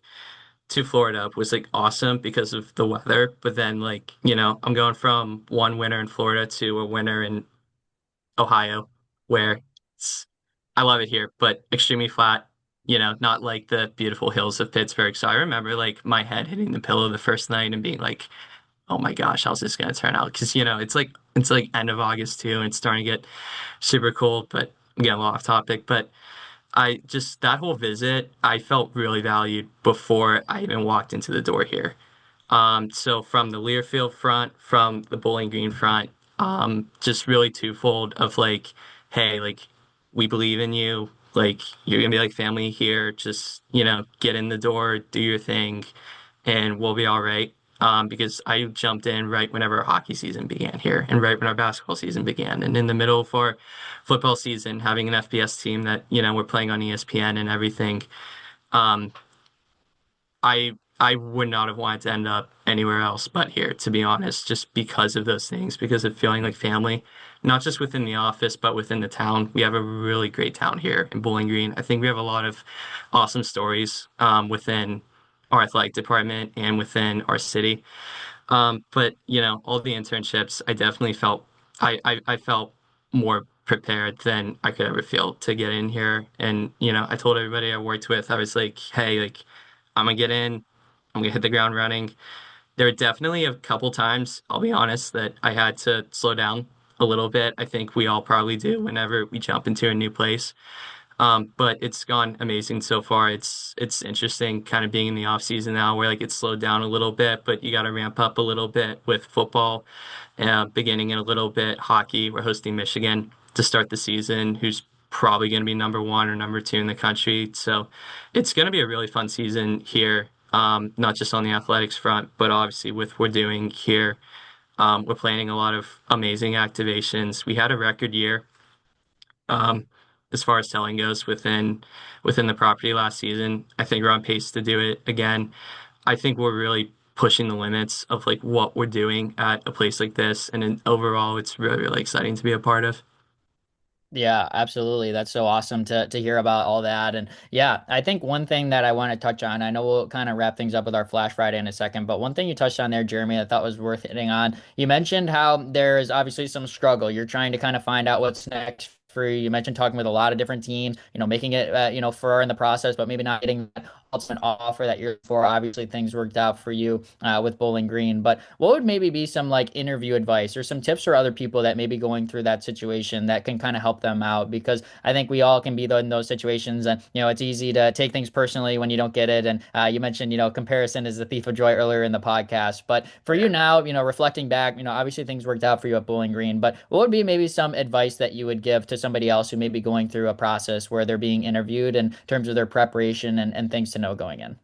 to Florida was like awesome because of the weather. But then like, I'm going from one winter in Florida to a winter in Ohio, where it's, I love it here, but extremely flat, not like the beautiful hills of Pittsburgh. So I remember like my head hitting the pillow the first night and being like, oh my gosh, how's this gonna turn out? Because it's like end of August too, and it's starting to get super cold, but I'm getting a little off topic. But I just that whole visit, I felt really valued before I even walked into the door here. So from the Learfield front, from the Bowling Green front, just really twofold of like, hey, like we believe in you. Like you're gonna be like family here. Just, get in the door, do your thing, and we'll be all right. Because I jumped in right whenever our hockey season began here and right when our basketball season began. And in the middle of our football season, having an FBS team that, we're playing on ESPN and everything. Um, I would not have wanted to end up anywhere else but here, to be honest, just because of those things, because of feeling like family, not just within the office, but within the town. We have a really great town here in Bowling Green. I think we have a lot of awesome stories within our athletic department and within our city. But all the internships, I definitely felt I felt more prepared than I could ever feel to get in here. And I told everybody I worked with, I was like, hey, like I'm gonna get in, I'm gonna hit the ground running. There were definitely a couple times, I'll be honest, that I had to slow down a little bit. I think we all probably do whenever we jump into a new place. But it's gone amazing so far. It's interesting kind of being in the off season now where like it's slowed down a little bit, but you got to ramp up a little bit with football, beginning in a little bit hockey. We're hosting Michigan to start the season, who's probably going to be number one or number two in the country. So it's going to be a really fun season here. Not just on the athletics front, but obviously with what we're doing here. We're planning a lot of amazing activations. We had a record year. Um, as far as selling goes within the property last season. I think we're on pace to do it again. I think we're really pushing the limits of like what we're doing at a place like this, and then overall, it's really, really exciting to be a part of. Yeah, absolutely. That's so awesome to hear about all that. And yeah, I think one thing that I want to touch on, I know we'll kind of wrap things up with our Flash Friday in a second, but one thing you touched on there, Jeremy, I thought was worth hitting on. You mentioned how there is obviously some struggle. You're trying to kind of find out what's next for you. You mentioned talking with a lot of different teams, making it far in the process, but maybe not getting that ultimate offer that you're for. Obviously, things worked out for you with Bowling Green, but what would maybe be some like interview advice or some tips for other people that may be going through that situation that can kind of help them out? Because I think we all can be in those situations, and it's easy to take things personally when you don't get it. And you mentioned comparison is the thief of joy earlier in the podcast, but for you now, reflecting back, obviously things worked out for you at Bowling Green, but what would be maybe some advice that you would give to somebody else who may be going through a process where they're being interviewed in terms of their preparation and things to know going in?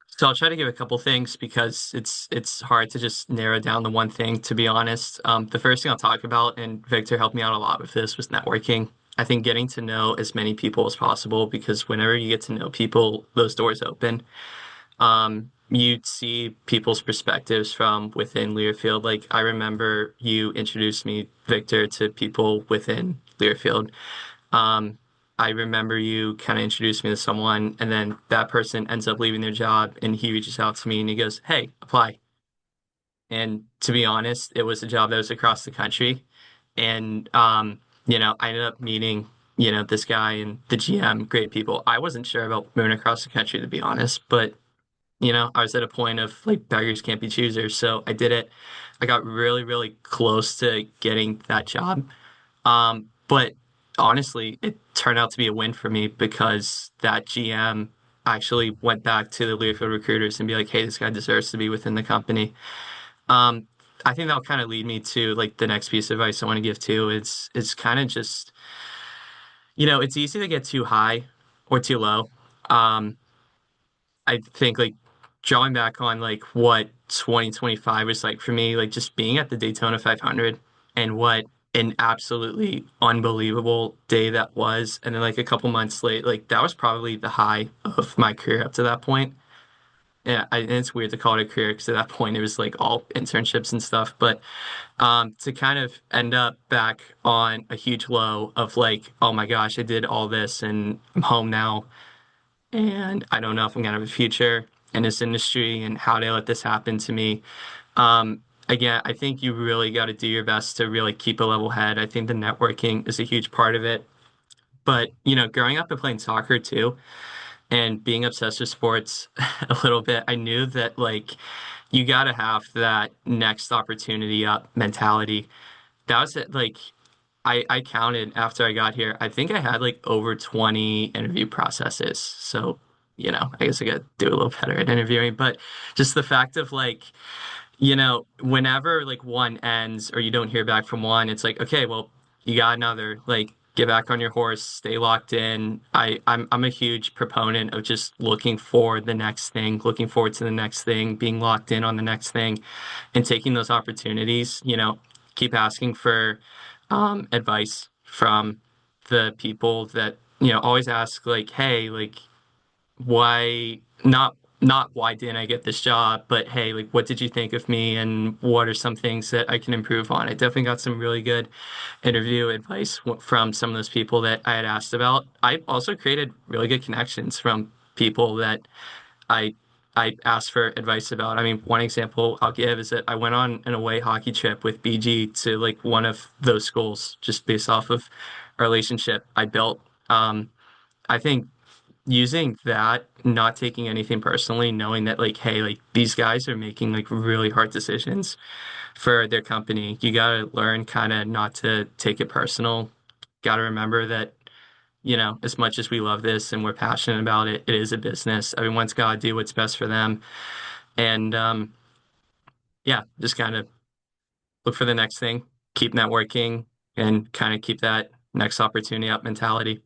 So I'll try to give a couple things because it's hard to just narrow down the one thing, to be honest. The first thing I'll talk about, and Victor helped me out a lot with this, was networking. I think getting to know as many people as possible because whenever you get to know people, those doors open. You see people's perspectives from within Learfield. Like I remember you introduced me, Victor, to people within Learfield. Um, I remember you kind of introduced me to someone, and then that person ends up leaving their job, and he reaches out to me and he goes, "Hey, apply." And to be honest, it was a job that was across the country, and I ended up meeting, this guy and the GM, great people. I wasn't sure about moving across the country, to be honest, but I was at a point of like beggars can't be choosers, so I did it. I got really, really close to getting that job. But honestly, it turned out to be a win for me because that GM actually went back to the Learfield recruiters and be like, "Hey, this guy deserves to be within the company." Um, I think that'll kind of lead me to like the next piece of advice I want to give too. It's kind of just, it's easy to get too high or too low. Um, I think like drawing back on like what 2025 was like for me, like just being at the Daytona 500 and what an absolutely unbelievable day that was. And then like a couple months late, like that was probably the high of my career up to that point. Yeah, and it's weird to call it a career because at that point it was like all internships and stuff. But to kind of end up back on a huge low of like, oh my gosh, I did all this and I'm home now and I don't know if I'm gonna have a future in this industry and how they let this happen to me. Again, I think you really got to do your best to really keep a level head. I think the networking is a huge part of it. But, growing up and playing soccer too, and being obsessed with sports a little bit, I knew that like you got to have that next opportunity up mentality. That was it. Like I counted after I got here. I think I had like over 20 interview processes. So, I guess I got to do a little better at interviewing. But just the fact of like, whenever like one ends or you don't hear back from one, it's like, okay, well, you got another. Like, get back on your horse, stay locked in. I'm a huge proponent of just looking for the next thing, looking forward to the next thing, being locked in on the next thing, and taking those opportunities. Keep asking for advice from the people that always ask like, hey, like why not why didn't I get this job, but hey, like what did you think of me and what are some things that I can improve on? I definitely got some really good interview advice from some of those people that I had asked about. I also created really good connections from people that I I asked for advice about. I mean, one example I'll give is that I went on an away hockey trip with BG to like one of those schools just based off of a relationship I built. I think using that, not taking anything personally, knowing that like, hey, like these guys are making like really hard decisions for their company. You gotta learn kind of not to take it personal. Gotta remember that, as much as we love this and we're passionate about it, it is a business. Everyone's gotta do what's best for them. And yeah, just kind of look for the next thing, keep networking, and kind of keep that next opportunity up mentality.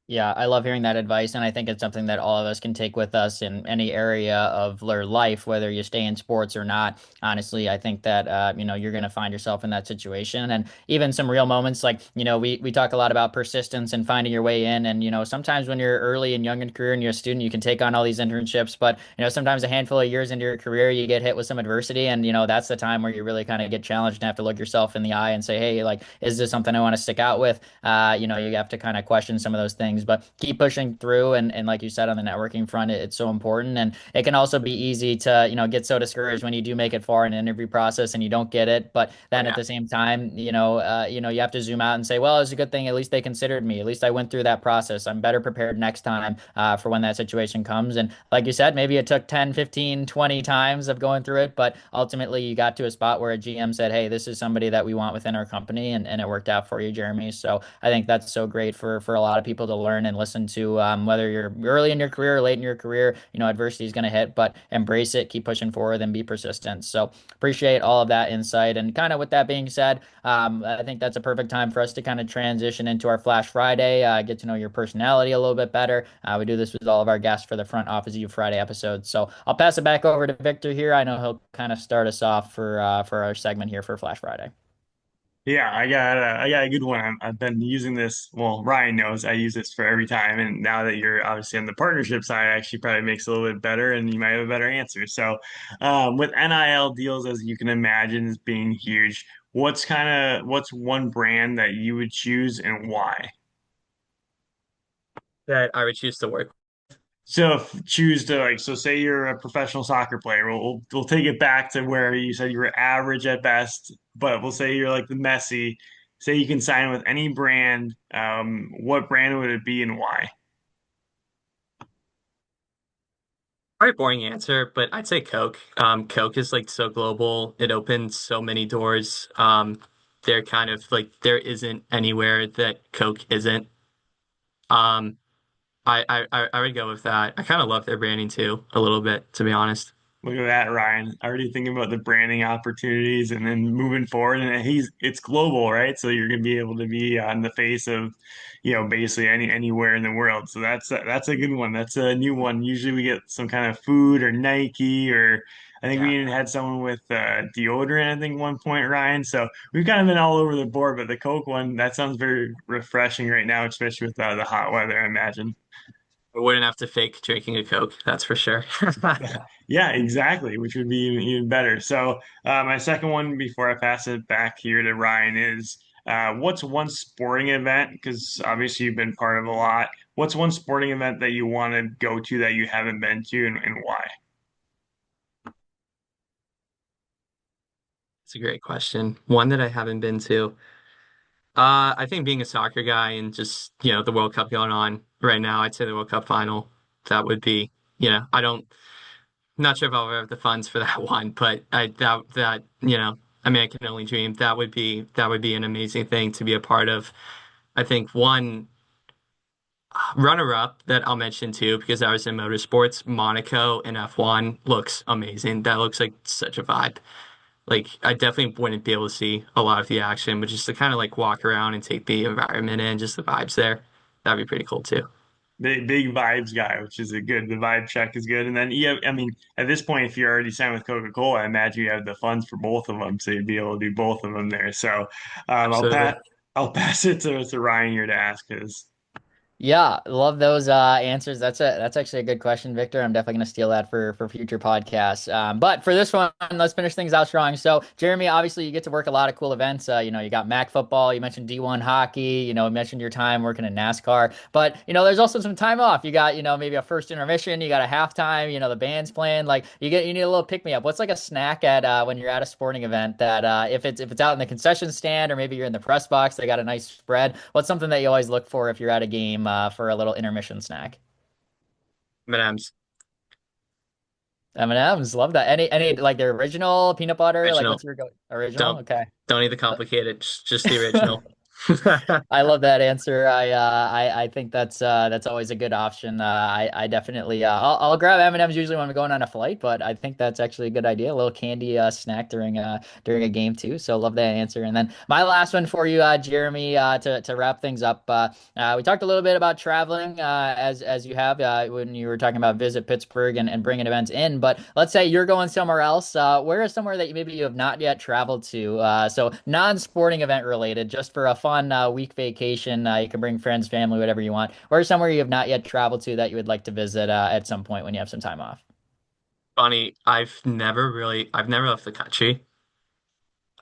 Yeah, I love hearing that advice, and I think it's something that all of us can take with us in any area of their life, whether you stay in sports or not. Honestly, I think that you're going to find yourself in that situation, and even some real moments like we talk a lot about persistence and finding your way in, and sometimes when you're early and young in career and you're a student, you can take on all these internships, but sometimes a handful of years into your career, you get hit with some adversity, and that's the time where you really kind of get challenged and have to look yourself in the eye and say, hey, like, is this something I want to stick out with? You have to kind of question some of those things, but keep pushing through. And like you said, on the networking front, it's so important. And it can also be easy to, get so discouraged when you do make it far in an interview process and you don't get it. But Oh then at yeah. the same time, you have to zoom out and say, well, it's a good thing. At least they considered me. At least I went through that process. I'm better prepared next time for when that situation comes. And like you said, maybe it took 10, 15, 20 times of going through it, but ultimately you got to a spot where a GM said, hey, this is somebody that we want within our company. And it worked out for you, Jeremy. So I think that's so great for a lot of people to learn and listen to, whether you're early in your career or late in your career, adversity is going to hit, but embrace it, keep pushing forward, and be persistent. So appreciate all of that insight. And kind of with that being said, I think that's a perfect time for us to kind of transition into our Flash Friday, get to know your personality a little bit better. We do this with all of our guests for the Front Office You Friday episode. So I'll pass it back over to Victor here. I know he'll kind of start us off for our segment here for Flash Friday. Yeah, I got a good one. I've been using this. Well, Ryan knows I use this for every time, and now that you're obviously on the partnership side, it actually probably makes it a little bit better, and you might have a better answer. So, with NIL deals, as you can imagine, as being huge, what's one brand that you would choose and why? That I would choose to work. So, if choose to like, so say you're a professional soccer player. We'll take it back to where you said you were average at best, but we'll say you're like the Messi. Say you can sign with any brand. What brand would it be and why? Probably a boring answer, but I'd say Coke. Coke is like so global. It opens so many doors. They're kind of like there isn't anywhere that Coke isn't. Um, I would go with that. I kind of love their branding too, a little bit, to be honest. Look at that, Ryan. Already thinking about the branding opportunities and then moving forward. And it's global, right? So you're going to be able to be on the face of, basically anywhere in the world. So that's a good one. That's a new one. Usually we get some kind of food or Nike or I think Yeah. we even had someone with deodorant, I think, one point, Ryan. So we've kind of been all over the board, but the Coke one, that sounds very refreshing right now, especially with the hot weather, I imagine. I wouldn't have to fake drinking a Coke, that's for sure. Yeah, exactly, which would be even better. So, my second one before I pass it back here to Ryan is what's one sporting event? Because obviously you've been part of a lot. What's one sporting event that you want to go to that you haven't been to and why? It's a great question. One that I haven't been to. I think being a soccer guy and just, the World Cup going on right now, I'd say the World Cup final. That would be, I don't, not sure if I'll ever have the funds for that one, but I mean, I can only dream. That would be an amazing thing to be a part of. I think one runner up that I'll mention too, because I was in motorsports, Monaco and F1 looks amazing. That looks like such a vibe. Like I definitely wouldn't be able to see a lot of the action, but just to kind of like walk around and take the environment in, just the vibes there, that'd be pretty cool too. Big vibes guy, which is a good. The vibe check is good. And then, yeah, I mean, at this point, if you're already signed with Coca-Cola, I imagine you have the funds for both of them, so you'd be able to do both of them there. So, Absolutely. I'll pass it to Ryan here to ask his. Yeah, love those answers. That's actually a good question, Victor. I'm definitely gonna steal that for future podcasts. But for this one, let's finish things out strong. So, Jeremy, obviously you get to work a lot of cool events. You got MAC football, you mentioned D1 hockey, you mentioned your time working in NASCAR. But there's also some time off. You got maybe a first intermission, you got a halftime. The band's playing. Like you need a little pick me up. What's like a snack at when you're at a sporting event that if it's out in the concession stand or maybe you're in the press box, they got a nice spread. What's something that you always look for if you're at a game for a little intermission snack? M&M's M&M's, love that. Any like the original peanut butter? Like original. what's your go original? Don't Okay. don't need the complicated. Just the original. I love that answer. I think that's always a good option. I definitely I'll grab M&Ms usually when I'm going on a flight, but I think that's actually a good idea. A little candy snack during a game too. So love that answer. And then my last one for you, Jeremy, to wrap things up. We talked a little bit about traveling as you have when you were talking about visit Pittsburgh and bringing events in. But let's say you're going somewhere else. Where is somewhere that maybe you have not yet traveled to? So non-sporting event related, just for a fun week vacation. You can bring friends, family, whatever you want. Where is somewhere you have not yet traveled to that you would like to visit at some point when you have some time off? Funny, I've never left the country.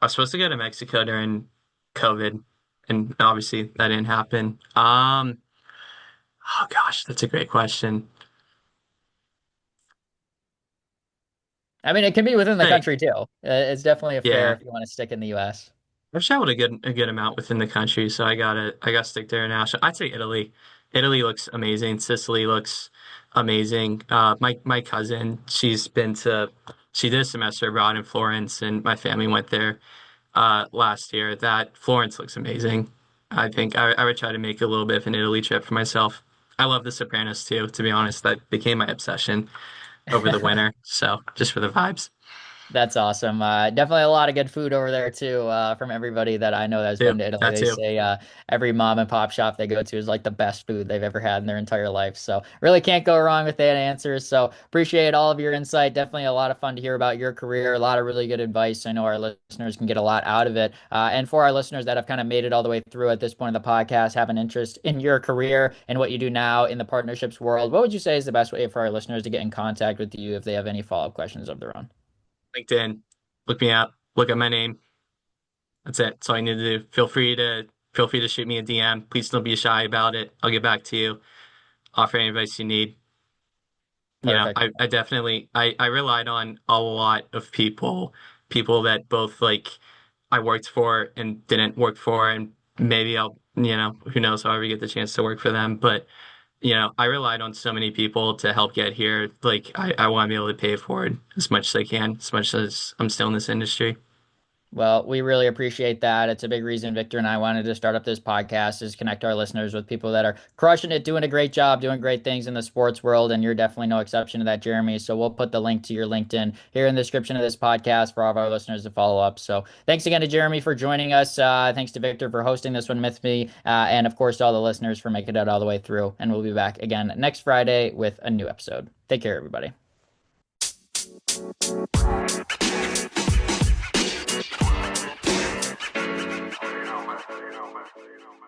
I was supposed to go to Mexico during COVID, and obviously that didn't happen. Oh gosh, that's a great question. I mean, it can be within the Hey, country too. It's definitely a fair yeah, if you want to stick in the U.S. I've traveled a good amount within the country, so I gotta stick to international. I'd say Italy. Italy looks amazing. Sicily looks amazing. My cousin, she did a semester abroad in Florence, and my family went there last year. That Florence looks amazing. I think I would try to make a little bit of an Italy trip for myself. I love The Sopranos too, to be honest. That became my obsession over the winter. So just for the vibes. That's awesome. Definitely a lot of good food over there too. From everybody that I know that's been Too. to Italy, That they too. say every mom and pop shop they go to is like the best food they've ever had in their entire life. So really can't go wrong with that answer. So appreciate all of your insight. Definitely a lot of fun to hear about your career. A lot of really good advice. I know our listeners can get a lot out of it. And for our listeners that have kind of made it all the way through at this point of the podcast, have an interest in your career and what you do now in the partnerships world, what would you say is the best way for our listeners to get in contact with you if they have any follow-up questions of their own? LinkedIn. Look me up. Look at my name. That's it. That's all you need to do. Feel free to shoot me a DM. Please don't be shy about it. I'll get back to you. Offer any advice you need. You know, Perfect. I definitely I relied on a lot of people that both like I worked for and didn't work for, and maybe I'll, you know, who knows, I'll ever get the chance to work for them. But, you know, I relied on so many people to help get here. Like I want to be able to pay it forward as much as I can, as much as I'm still in this industry. Well, we really appreciate that. It's a big reason Victor and I wanted to start up this podcast is connect our listeners with people that are crushing it, doing a great job, doing great things in the sports world, and you're definitely no exception to that, Jeremy. So we'll put the link to your LinkedIn here in the description of this podcast for all of our listeners to follow up. So thanks again to Jeremy for joining us. Thanks to Victor for hosting this one with me, and of course to all the listeners for making it all the way through. And we'll be back again next Friday with a new episode. Take care, everybody.